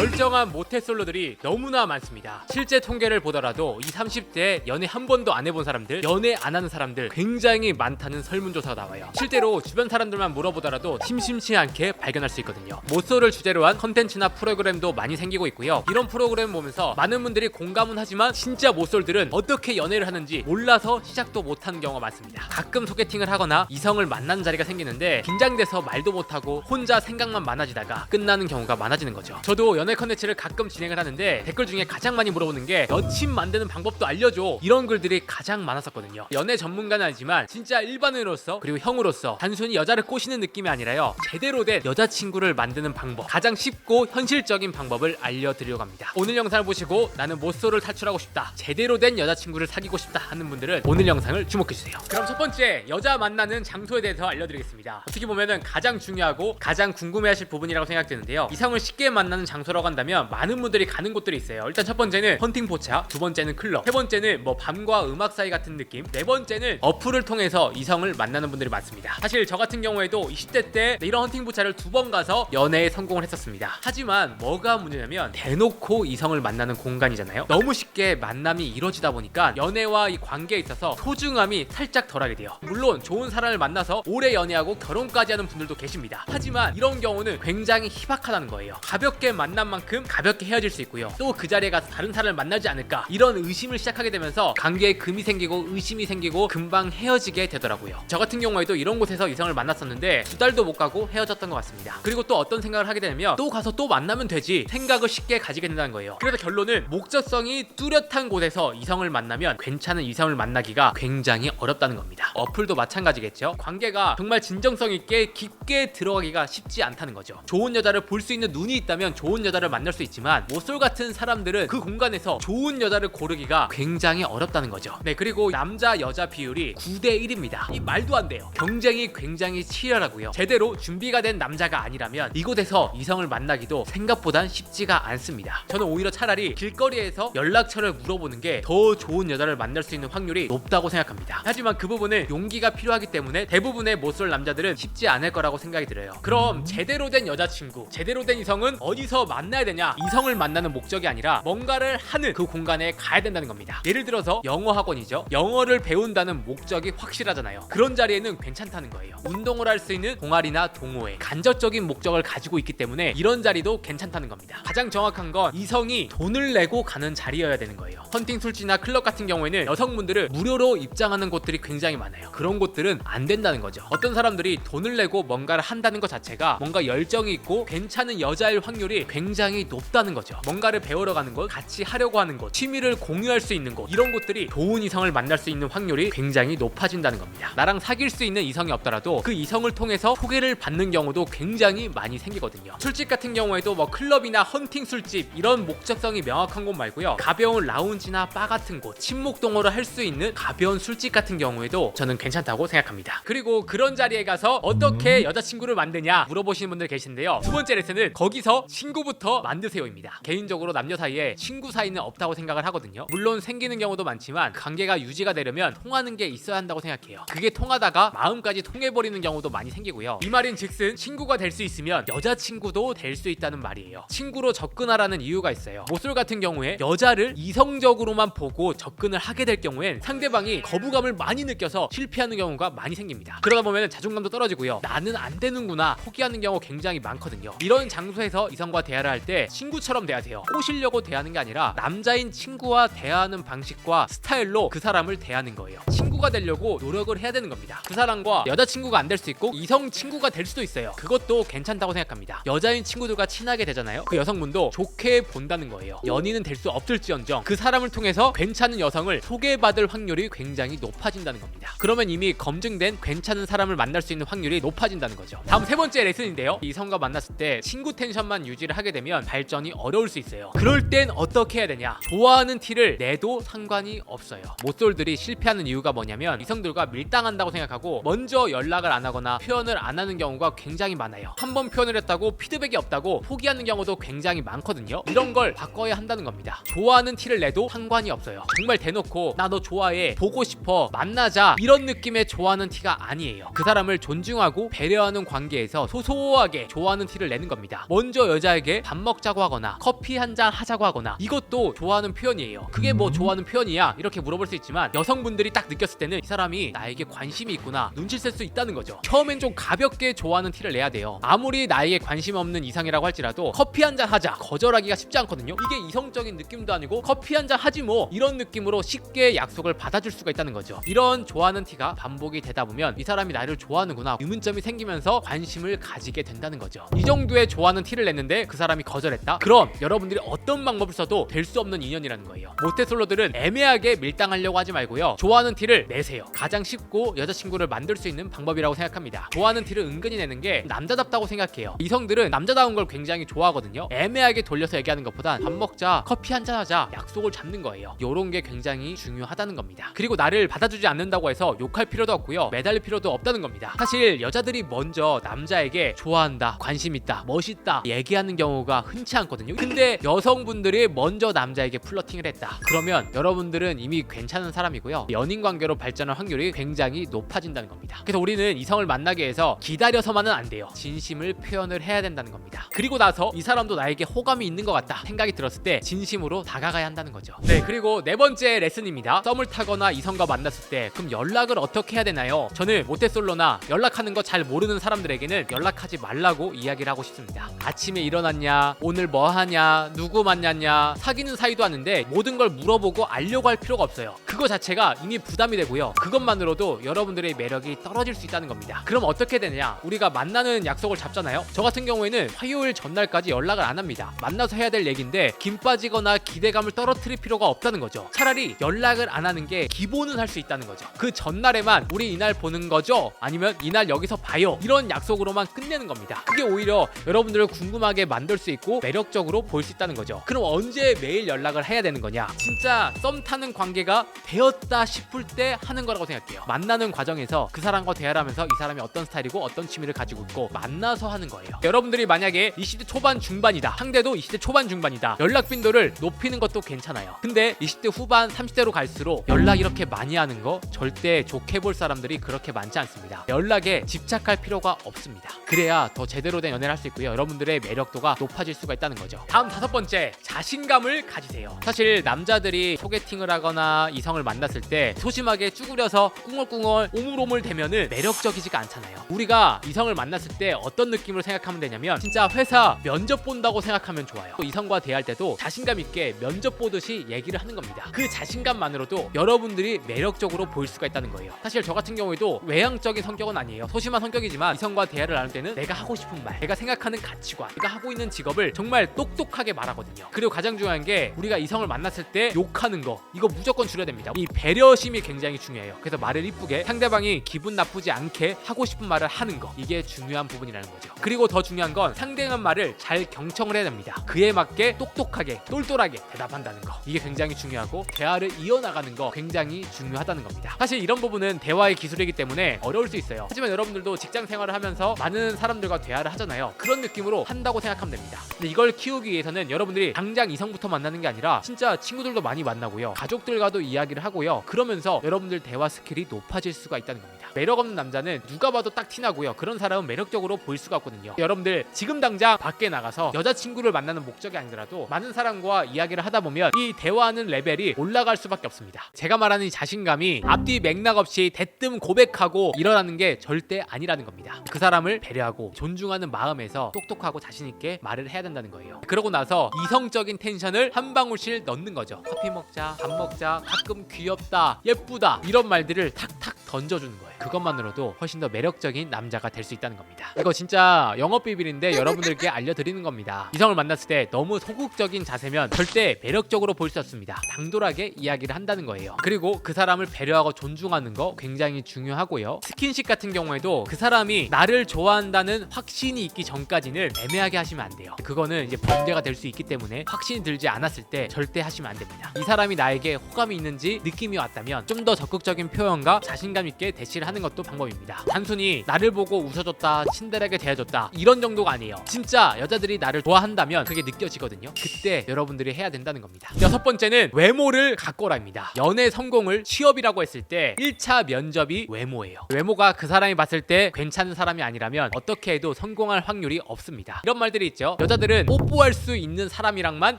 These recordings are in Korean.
멀쩡한 모태솔로들이 너무나 많습니다. 실제 통계를 보더라도 20, 30대 연애 한 번도 안 해본 사람들, 연애 안 하는 사람들 굉장히 많다는 설문조사가 나와요. 실제로 주변 사람들만 물어보더라도 심심치 않게 발견할 수 있거든요. 모쏠을 주제로 한 컨텐츠나 프로그램도 많이 생기고 있고요. 이런 프로그램 보면서 많은 분들이 공감은 하지만 진짜 모쏠들은 어떻게 연애를 하는지 몰라서 시작도 못하는 경우가 많습니다. 가끔 소개팅을 하거나 이성을 만나는 자리가 생기는데 긴장돼서 말도 못하고 혼자 생각만 많아지다가 끝나는 경우가 많아지는 거죠. 저도 연애 컨텐츠를 가끔 진행을 하는데 댓글 중에 가장 많이 물어보는 게 여친 만드는 방법도 알려줘, 이런 글들이 가장 많았었거든요. 연애 전문가는 아니지만 진짜 일반인으로서 그리고 형으로서 단순히 여자를 꼬시는 느낌이 아니라요, 제대로 된 여자친구를 만드는 방법, 가장 쉽고 현실적인 방법을 알려드리려고 합니다. 오늘 영상을 보시고 나는 모쏠을 탈출하고 싶다, 제대로 된 여자친구를 사귀고 싶다 하는 분들은 오늘 영상을 주목해주세요. 그럼 첫 번째, 여자 만나는 장소에 대해서 알려드리겠습니다. 어떻게 보면은 가장 중요하고 가장 궁금해하실 부분이라고 생각되는데요. 이성을 쉽게 만나는 장소라고 한다면 많은 분들이 가는 곳들이 있어요. 일단 첫 번째는 헌팅 포차, 두 번째는 클럽, 세 번째는 뭐 밤과 음악 사이 같은 느낌, 네 번째는 어플을 통해서 이성을 만나는 분들이 많습니다. 사실 저 같은 경우에도 20대 때 이런 헌팅 포차를 2번 가서 연애에 성공을 했었습니다. 하지만 뭐가 문제냐면 대놓고 이성을 만나는 공간이잖아요. 너무 쉽게 만남이 이루어지다 보니까 연애와 이 관계에 있어서 소중함이 살짝 덜하게 돼요. 물론 좋은 사람을 만나서 오래 연애하고 결혼까지 하는 분들도 계십니다. 하지만 이런 경우는 굉장히 희박하다는 거예요. 가볍게 만난 만큼 가볍게 헤어질 수 있고요. 또 그 자리에 가서 다른 사람을 만나지 않을까, 이런 의심을 시작하게 되면서 관계에 금이 생기고 의심이 생기고 금방 헤어지게 되더라고요. 저 같은 경우에도 이런 곳에서 이성을 만났었는데 2달도 못 가고 헤어졌던 것 같습니다. 그리고 또 어떤 생각을 하게 되냐면 또 가서 또 만나면 되지 생각을 쉽게 가지게 된다는 거예요. 그래서 결론은 목적성이 뚜렷한 곳에서 이성을 만나면 괜찮은 이성을 만나기가 굉장히 어렵다는 겁니다. 어플도 마찬가지겠죠. 관계가 정말 진정성 있게 깊게 들어가기가 쉽지 않다는 거죠. 좋은 여자를 볼 수 있는 눈이 있다면 좋은 여자를 만날 수 있지만 모쏠 같은 사람들은 그 공간에서 좋은 여자를 고르기가 굉장히 어렵다는 거죠. 네, 그리고 남자 여자 비율이 9대 1입니다. 이 말도 안 돼요. 경쟁이 굉장히 치열하고요. 제대로 준비가 된 남자가 아니라면 이곳에서 이성을 만나기도 생각보단 쉽지가 않습니다. 저는 오히려 차라리 길거리에서 연락처를 물어보는 게 더 좋은 여자를 만날 수 있는 확률이 높다고 생각합니다. 하지만 그 부분은 용기가 필요하기 때문에 대부분의 모쏠 남자들은 쉽지 않을 거라고 생각이 들어요. 그럼 제대로 된 여자친구, 제대로 된 이성은 어디서 만나야 되냐? 이성을 만나는 목적이 아니라 뭔가를 하는 그 공간에 가야 된다는 겁니다. 예를 들어서 영어 학원이죠. 영어를 배운다는 목적이 확실하잖아요. 그런 자리에는 괜찮다는 거예요. 운동을 할 수 있는 동아리나 동호회, 간접적인 목적을 가지고 있기 때문에 이런 자리도 괜찮다는 겁니다. 가장 정확한 건 이성이 돈을 내고 가는 자리여야 되는 거예요. 헌팅 술지나 클럽 같은 경우에는 여성분들을 무료로 입장하는 곳들이 굉장히 많아요. 그런 곳들은 안 된다는 거죠. 어떤 사람들이 돈을 내고 뭔가를 한다는 것 자체가 뭔가 열정이 있고 괜찮은 여자일 확률이 굉장히 높다는 거죠. 뭔가를 배우러 가는 곳, 같이 하려고 하는 곳, 취미를 공유할 수 있는 곳, 이런 곳들이 좋은 이성을 만날 수 있는 확률이 굉장히 높아진다는 겁니다. 나랑 사귈 수 있는 이성이 없더라도 그 이성을 통해서 소개를 받는 경우도 굉장히 많이 생기거든요. 술집 같은 경우에도 뭐 클럽이나 헌팅 술집, 이런 목적성이 명확한 곳 말고요, 가벼운 라운지나 바 같은 곳, 친목 동호를 할 수 있는 가벼운 술집 같은 경우에도 저는 괜찮다고 생각합니다. 그리고 그런 자리에 가서 어떻게 여자친구를 만드냐 물어보시는 분들 계신데요. 두 번째 레슨은 거기서 친구부터 만드세요입니다. 개인적으로 남녀 사이에 친구 사이는 없다고 생각을 하거든요. 물론 생기는 경우도 많지만 관계가 유지가 되려면 통하는 게 있어야 한다고 생각해요. 그게 통하다가 마음까지 통해버리는 경우도 많이 생기고요. 이 말인 즉슨 친구가 될 수 있으면 여자친구도 될 수 있다는 말이에요. 친구로 접근하라는 이유가 있어요. 모쏠 같은 경우에 여자를 이성적으로만 보고 접근을 하게 될 경우엔 상대방이 거부감을 많이 느껴서 실패하는 경우가 많이 생깁니다. 그러다 보면 자존감도 떨어지고요. 나는 안 되는구나 포기하는 경우 굉장히 많거든요. 이런 장소에서 이성과 대화를 할 때 친구처럼 대하세요. 꼬시려고 대하는 게 아니라 남자인 친구와 대하는 방식과 스타일로 그 사람을 대하는 거예요. 친구가 되려고 노력을 해야 되는 겁니다. 그 사람과 여자친구가 안 될 수 있고 이성 친구가 될 수도 있어요. 그것도 괜찮다고 생각합니다. 여자인 친구들과 친하게 되잖아요. 그 여성분도 좋게 본다는 거예요. 연인은 될 수 없을지언정 그 사람을 통해서 괜찮은 여성을 소개받을 확률이 굉장히 높아진다는 겁니다. 그러면 이미 검증된 괜찮은 사람을 만날 수 있는 확률이 높아진다는 거죠. 다음 세 번째 레슨인데요. 이성과 만났을 때 친구 텐션만 유지를 하게 되면 발전이 어려울 수 있어요. 그럴 땐 어떻게 해야 되냐? 좋아하는 티를 내도 상관이 없어요. 모쏠들이 실패하는 이유가 뭐냐면 이성들과 밀당한다고 생각하고 먼저 연락을 안 하거나 표현을 안 하는 경우가 굉장히 많아요. 한 번 표현을 했다고 피드백이 없다고 포기하는 경우도 굉장히 많거든요. 이런 걸 바꿔야 한다는 겁니다. 좋아하는 티를 내도 상관이 없어요. 정말 대놓고 나 너 좋아해, 보고 싶어, 만나자, 이런 느낌의 좋아하는 티가 아니에요. 그 사람을 존중하고 배려하는 관계에서 소소하게 좋아하는 티를 내는 겁니다. 먼저 여자에게 밥 먹자고 하거나 커피 한 잔 하자고 하거나, 이것도 좋아하는 표현이에요. 그게 뭐 좋아하는 표현이야? 이렇게 물어볼 수 있지만 여성분들이 딱 느꼈을 때는 이 사람이 나에게 관심이 있구나, 눈치를 챌 수 있다는 거죠. 처음엔 좀 가볍게 좋아하는 티를 내야 돼요. 아무리 나에게 관심 없는 이상이라고 할지라도 커피 한 잔 하자, 거절하기가 쉽지 않거든요. 이게 이성적인 느낌도 아니고 커피 한 잔 하지 뭐, 이런 느낌으로 쉽게 약속을 받아줄 수가 있다는 거죠. 이런 좋아하는 티가 반복이 되다 보면 이 사람이 나를 좋아하는구나, 의문점이 생기면서 관심을 가지게 된다는 거죠. 이 정도의 좋아하는 티를 냈는데 그 사람이 거절했다? 그럼 여러분들이 어떤 방법을 써도 될 수 없는 인연이라는 거예요. 모태솔로들은 애매하게 밀당하려고 하지 말고요, 좋아하는 티를 내세요. 가장 쉽고 여자친구를 만들 수 있는 방법이라고 생각합니다. 좋아하는 티를 은근히 내는 게 남자답다고 생각해요. 이성들은 남자다운 걸 굉장히 좋아하거든요. 애매하게 돌려서 얘기하는 것보단 밥 먹자, 커피 한잔 하자, 약속을 잡는 거예요. 요런 게 굉장히 중요하다는 겁니다. 그리고 나를 받아주지 않는다고 해서 욕할 필요도 없고요, 매달릴 필요도 없다는 겁니다. 사실 여자들이 먼저 남자에게 좋아한다, 관심 있다, 멋있다 얘기하는 경우가 흔치 않거든요. 근데 여성분들이 먼저 남자에게 플러팅을 했다, 그러면 여러분들은 이미 괜찮은 사람이고요, 연인 관계로 발전할 확률이 굉장히 높아진다는 겁니다. 그래서 우리는 이성을 만나기 위해서 기다려서만은 안 돼요. 진심을 표현을 해야 된다는 겁니다. 그리고 나서 이 사람도 나에게 호감이 있는 것 같다 생각이 들었을 때 진심으로 다가가야 한다는 거죠. 네, 그리고 네 번째 레슨입니다. 썸을 타거나 이성과 만났을 때 그럼 연락을 어떻게 해야 되나요? 저는 모태솔로나 연락하는 거 잘 모르는 사람들에게는 연락하지 말라고 이야기를 하고 싶습니다. 아침에 일어났냐, 오늘 뭐 하냐, 누구 만났냐, 사귀는 사이도 아닌데 모든 걸 물어보고 알려고 할 필요가 없어요. 그거 자체가 이미 부담이 되고요, 그것만으로도 여러분들의 매력이 떨어질 수 있다는 겁니다. 그럼 어떻게 되느냐, 우리가 만나는 약속을 잡잖아요. 저 같은 경우에는 화요일 전날까지 연락을 안 합니다. 만나서 해야 될 얘기인데 김 빠지거나 기대감을 떨어뜨릴 필요가 없다는 거죠. 차라리 연락을 안 하는 게 기본은 할 수 있다는 거죠. 그 전날에만 우리 이날 보는 거죠? 아니면 이날 여기서 봐요, 이런 약속으로만 끝내는 겁니다. 그게 오히려 여러분들을 궁금하게 만들 수 있고 매력적으로 보일 수 있다는 거죠. 그럼 언제 매일 연락을 해야 되는 거냐? 진짜 썸 타는 관계가 되었다 싶을 때 하는 거라고 생각해요. 만나는 과정에서 그 사람과 대화를 하면서 이 사람이 어떤 스타일이고 어떤 취미를 가지고 있고 만나서 하는 거예요. 여러분들이 만약에 20대 초반 중반이다, 상대도 20대 초반 중반이다, 연락 빈도를 높이는 것도 괜찮아요. 근데 20대 후반 30대로 갈수록 연락 이렇게 많이 하는 거 절대 좋게 볼 사람들이 그렇게 많지 않습니다. 연락에 집착할 필요가 없습니다. 그래야 더 제대로 된 연애를 할 수 있고요, 여러분들의 매력도가 높아질 수가 있다는 거죠. 다음 다섯 번째, 자신감을 가지세요. 사실 남자들이 소개팅을 하거나 이성을 만났을 때 소심하게 쭈그려서 꿍얼꿍얼 오물오물 대면은 매력적이지가 않잖아요. 우리가 이성을 만났을 때 어떤 느낌으로 생각하면 되냐면 진짜 회사 면접 본다고 생각하면 좋아요. 이성과 대할 때도 자신감 있게 면접 보듯이 얘기를 하는 겁니다. 그 자신감만으로도 여러분들이 매력적으로 보일 수가 있다는 거예요. 사실 저 같은 경우에도 외향적인 성격은 아니에요. 소심한 성격이지만 이성과 대화를 나눌 때는 내가 하고 싶은 말, 내가 생각하는 가치관, 내가 하고 있는 직업을 정말 똑똑하게 말하거든요. 그리고 가장 중요한 게 우리가 이성을 만났을 때 욕하는 거, 이거 무조건 줄여야 됩니다. 이 배려심이 굉장히 중요해요. 그래서 말을 이쁘게 상대방이 기분 나쁘지 않게 하고 싶은 말을 하는 거, 이게 중요한 부분이라는 거죠. 그리고 더 중요한 건 상대방 말을 잘 경청을 해야 됩니다. 그에 맞게 똑똑하게 똘똘하게 대답한다는 거, 이게 굉장히 중요하고 대화를 이어나가는 거 굉장히 중요하다는 겁니다. 사실 이런 부분은 대화의 기술이기 때문에 어려울 수 있어요. 하지만 여러분들도 직장 생활을 하면서 많은 사람들과 대화를 하잖아요. 그런 느낌으로 한다고 생각하면 됩니다. 근데 이걸 키우기 위해서는 여러분들이 당장 이성부터 만나는 게 아니라 진짜 친구들도 많이 만나고요, 가족들과도 이야기를 하고요, 그러면서 여러분들 대화 스킬이 높아질 수가 있다는 겁니다. 매력 없는 남자는 누가 봐도 딱 티나고요, 그런 사람은 매력적으로 보일 수가 없거든요. 여러분들 지금 당장 밖에 나가서 여자친구를 만나는 목적이 아니더라도 많은 사람과 이야기를 하다 보면 이 대화하는 레벨이 올라갈 수밖에 없습니다. 제가 말하는 이 자신감이 앞뒤 맥락 없이 대뜸 고백하고 일어나는 게 절대 아니라는 겁니다. 그 사람을 배려하고 존중하는 마음에서 똑똑하고 자신있게 말을 해야 된다는 거예요. 그러고 나서 이성적인 텐션을 한 방울씩 넣는 거죠. 커피 먹자, 밥 먹자, 가끔 귀엽다, 예쁘다, 이런 말들을 탁탁 던져주는 거예요. 그것만으로도 훨씬 더 매력적인 남자가 될 수 있다는 겁니다. 이거 진짜 영업 비밀인데 여러분들께 알려드리는 겁니다. 이성을 만났을 때 너무 소극적인 자세면 절대 매력적으로 보일 수 없습니다. 당돌하게 이야기를 한다는 거예요. 그리고 그 사람을 배려하고 존중하는 거 굉장히 중요하고요. 스킨십 같은 경우에도 그 사람이 나를 좋아한다는 확신이 있기 전까지는 애매하게 하시면 안 돼요. 그거는 이제 문제가 될 수 있기 때문에 확신이 들지 않았을 때 절대 하시면 안 됩니다. 이 사람이 나에게 호감이 있는지 느낌이 왔다면 좀 더 적극적인 표현과 자신감 있게 대시를 하는 것도 방법입니다. 단순히 나를 보고 웃어줬다, 친절하게 대해줬다 이런 정도가 아니에요. 진짜 여자들이 나를 좋아한다면 그게 느껴지거든요. 그때 여러분들이 해야 된다는 겁니다. 여섯 번째는 외모를 갖고라입니다. 연애 성공을 취업이라고 했을 때 1차 면접이 외모예요. 외모가 그 사람이 봤을 때 괜찮은 사람이 아니라면 어떻게 해도 성공할 확률이 없습니다. 이런 말들이 있죠. 여자들은 뽀뽀할 수 있는 사람이랑만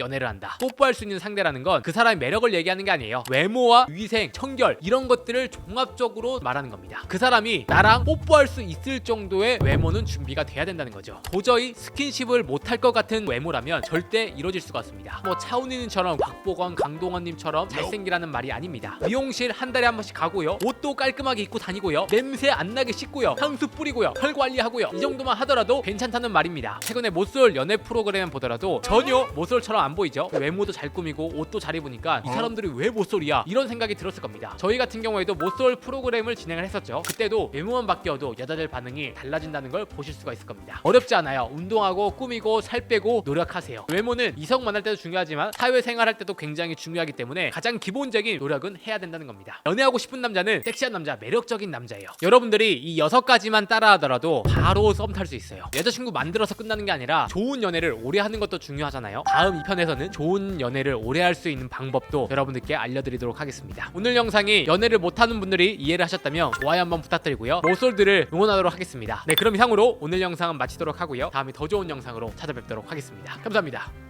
연애를 한다. 뽀뽀할 수 있는 상대라는 건 그 사람의 매력을 얘기하는 게 아니에요. 외모와 위생, 청결 이런 것들을 종합적으로 말하는 겁니다. 그 사람이 나랑 뽀뽀할 수 있을 정도의 외모는 준비가 돼야 된다는 거죠. 도저히 스킨십을 못할 것 같은 외모라면 절대 이루어질 수가 없습니다. 뭐 차은우님처럼 곽보건, 강동원님처럼 잘생기라는 말이 아닙니다. 미용실 한 달에 한 번씩 가고요. 옷도 깔끔하게 입고 다니고요. 냄새 안 나게 씻고요. 향수 뿌리고요. 털 관리하고요. 이 정도만 하더라도 괜찮다는 말입니다. 최근에 모쏠 연애 프로그램 보더라도 전혀 모쏠처럼 안 보이죠. 외모도 잘 꾸미고 옷도 잘 입으니까 이 사람들이 왜 모쏠이야? 이런 생각이 들었을 겁니다. 저희 같은 경우에도 모쏠 프로그램을 진행을 했었죠. 그때도 외모만 바뀌어도 여자들 반응이 달라진다는 걸 보실 수가 있을 겁니다. 어렵지 않아요. 운동하고 꾸미고 살 빼고 노력하세요. 외모는 이성 만날 때도 중요하지만 사회생활 할 때도 굉장히 중요하기 때문에 가장 기본적인 노력은 해야 된다는 겁니다. 연애하고 싶은 남자는 섹시한 남자, 매력적인 남자예요. 여러분들이 이 6가지만 따라하더라도 바로 썸 탈 수 있어요. 여자친구 만들어서 끝나는 게 아니라 좋은 연애를 오래 하는 것도 중요하잖아요. 다음 2편에서는 좋은 연애를 오래 할 수 있는 방법도 여러분들께 알려드리도록 하겠습니다. 오늘 영상이 연애를 못하는 분들이 이해를 하셨다면 좋아요 한번 부탁드리고요. 모쏠들을 응원하도록 하겠습니다. 네, 그럼 이상으로 오늘 영상은 마치도록 하고요. 다음에 더 좋은 영상으로 찾아뵙도록 하겠습니다. 감사합니다.